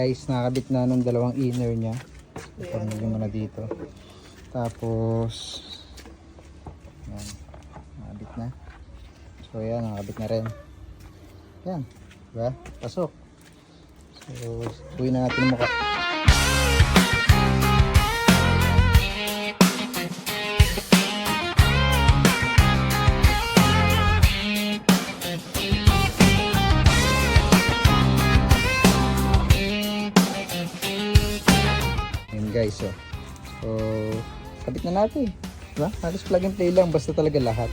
guys, nakakabit na ng dalawang inner niya. Ipamigay mo na dito. Tapos yan, nakabit na. So yan, nakabit na rin. Yan, diba? Pasok. So, subuhin na natin yung mukha. Yan guys, so kabit na natin. Diba? Halos plug and play lang, basta talaga lahat.